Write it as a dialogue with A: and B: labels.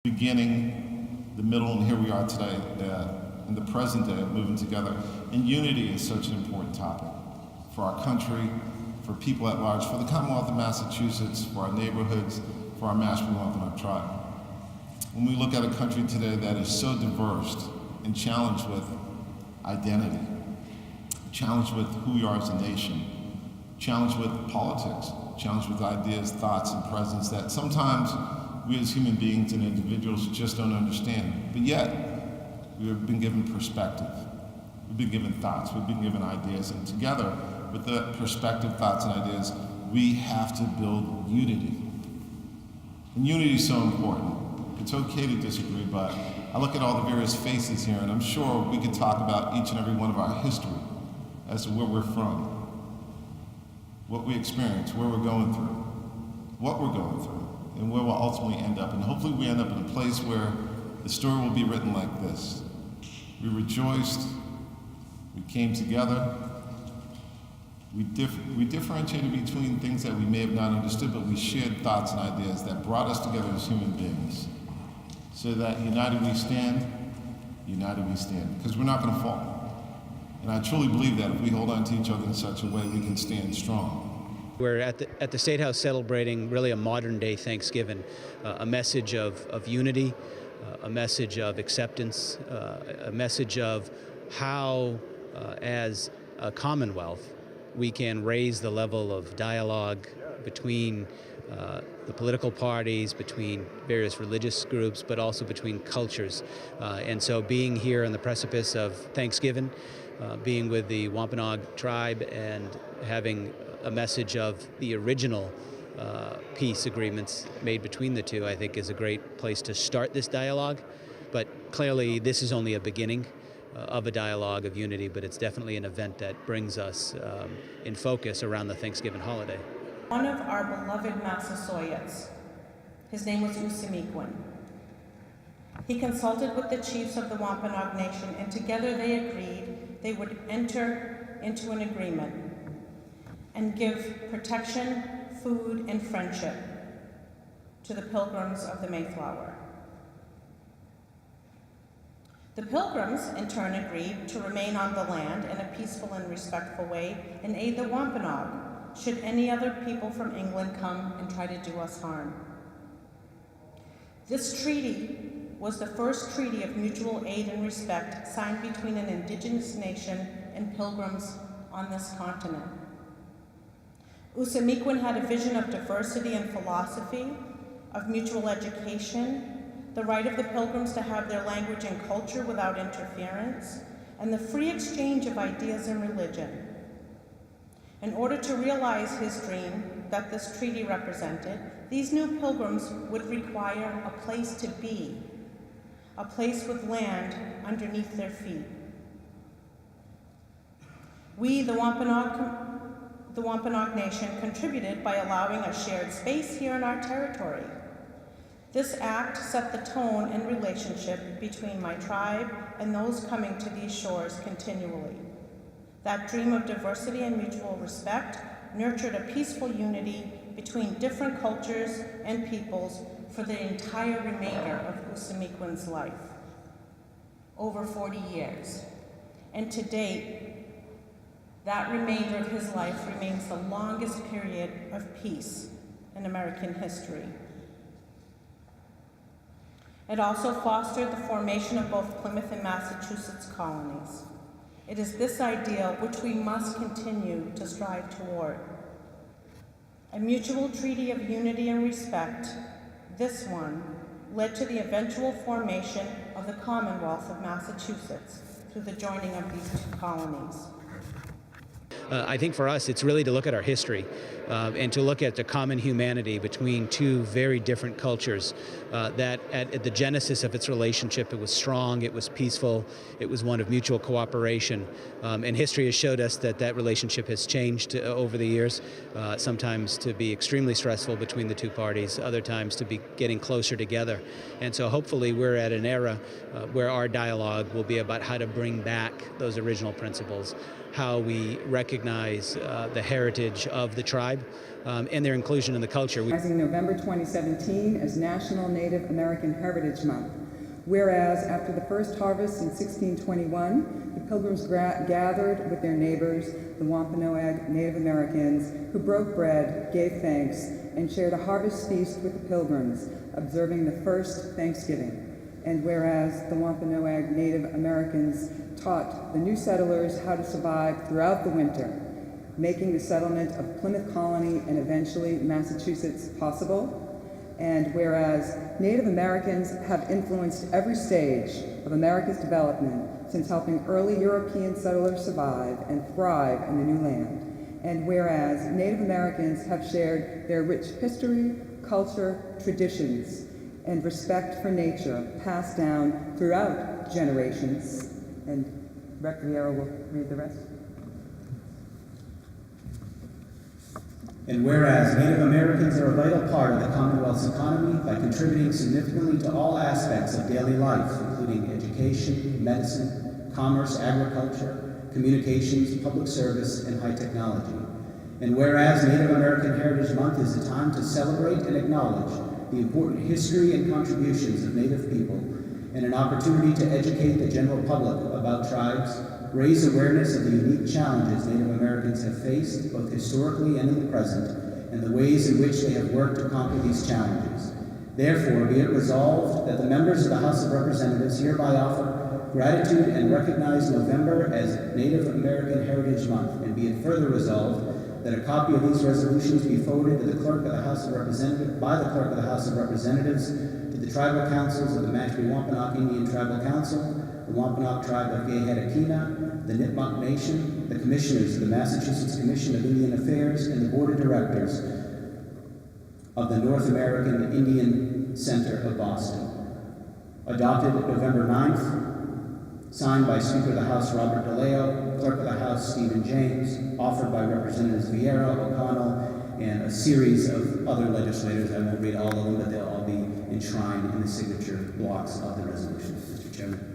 A: Beginning, the middle, and here we are today in the present day of moving together. And unity is such an important topic for our country, for people at large, for the Commonwealth of Massachusetts, for our neighborhoods, for our Mashpee Wampanoag tribe. When we look at a country today that is so diverse and challenged with identity, challenged with who we are as a nation, challenged with politics, challenged with ideas, thoughts, and presence that sometimes we as human beings and individuals just don't understand. But yet, we have been given perspective. We've been given thoughts, we've been given ideas, and together with the perspective, thoughts, and ideas, we have to build unity. And unity is so important. It's okay to disagree, but I look at all the various faces here, and I'm sure we could talk about each and every one of our history as to where we're from, what we experience, where we're going through, what we're going through, and where we'll ultimately end up. And hopefully we end up in a place where the story will be written like this. We rejoiced, we came together, we differentiated between things that we may have not understood, but we shared thoughts and ideas that brought us together as human beings. So that united we stand, because we're not going to fall. And I truly believe that if we hold on to each other in such a way, we can stand strong.
B: We're at the Statehouse celebrating really a modern-day Thanksgiving, a message of unity, a message of acceptance, a message of how, as a Commonwealth, we can raise the level of dialogue between the political parties, between various religious groups, but also between cultures. And so being here on the precipice of Thanksgiving, being with the Wampanoag tribe and having a message of the original peace agreements made between the two, I think is a great place to start this dialogue. But clearly this is only a beginning of a dialogue of unity, but it's definitely an event that brings us in focus around the Thanksgiving holiday.
C: One of our beloved Massasoits, his name was Usamiquin. He consulted with the chiefs of the Wampanoag Nation, and together they agreed they would enter into an agreement and give protection, food, and friendship to the pilgrims of the Mayflower. The pilgrims, in turn, agreed to remain on the land in a peaceful and respectful way and aid the Wampanoag should any other people from England come and try to do us harm. This treaty was the first treaty of mutual aid and respect signed between an indigenous nation and pilgrims on this continent. Usamiquin had a vision of diversity and philosophy, of mutual education, the right of the pilgrims to have their language and culture without interference, and the free exchange of ideas and religion. In order to realize his dream that this treaty represented, these new pilgrims would require a place to be, a place with land underneath their feet. We, the Wampanoag Nation, contributed by allowing a shared space here in our territory. This act set the tone and relationship between my tribe and those coming to these shores continually. That dream of diversity and mutual respect nurtured a peaceful unity between different cultures and peoples for the entire remainder of Usamiquin's life, over 40 years. And to date, that remainder of his life remains the longest period of peace in American history. It also fostered the formation of both Plymouth and Massachusetts colonies. It is this ideal which we must continue to strive toward. A mutual treaty of unity and respect, this one, led to the eventual formation of the Commonwealth of Massachusetts through the joining of these two colonies.
B: I think for us, it's really to look at our history and to look at the common humanity between two very different cultures. That at the genesis of its relationship, it was strong, it was peaceful, it was one of mutual cooperation. And history has showed us that that relationship has changed over the years, sometimes to be extremely stressful between the two parties, other times to be getting closer together. And so hopefully we're at an era where our dialogue will be about how to bring back those original principles, how we recognize the heritage of the tribe, tribe and their inclusion in the culture.
D: Recognizing November 2017 as National Native American Heritage Month. Whereas after the first harvest in 1621, the Pilgrims gathered with their neighbors, the Wampanoag Native Americans, who broke bread, gave thanks, and shared a harvest feast with the Pilgrims, observing the first Thanksgiving. And whereas the Wampanoag Native Americans taught the new settlers how to survive throughout the winter, making the settlement of Plymouth Colony and eventually Massachusetts possible. And whereas Native Americans have influenced every stage of America's development since helping early European settlers survive and thrive in the new land. And whereas Native Americans have shared their rich history, culture, traditions, and respect for nature passed down throughout generations. And Rep. Vieira will read the rest.
E: And whereas Native Americans are a vital part of the Commonwealth's economy by contributing significantly to all aspects of daily life, including education, medicine, commerce, agriculture, communications, public service, and high technology. And whereas Native American Heritage Month is a time to celebrate and acknowledge the important history and contributions of Native people, and an opportunity to educate the general public about tribes, raise awareness of the unique challenges Native Americans have faced, both historically and in the present, and the ways in which they have worked to conquer these challenges. Therefore, be it resolved that the members of the House of Representatives hereby offer gratitude and recognize November as Native American Heritage Month, and be it further resolved that a copy of these resolutions be forwarded to the Clerk of the House of Representatives, by the Clerk of the House of Representatives, to the tribal councils of the Mashpee Wampanoag Indian Tribal Council, the Wampanoag Tribe of Gay-Hetachina, the Nipmuc Nation, the Commissioners of the Massachusetts Commission of Indian Affairs, and the Board of Directors of the North American Indian Center of Boston. Adopted November 9th, signed by Speaker of the House Robert DeLeo, Clerk of the House Stephen James, offered by Representatives Vieira, O'Connell, and a series of other legislators. I won't read all of them, but they'll all be enshrined in the signature blocks of the resolution. Mr. Chairman.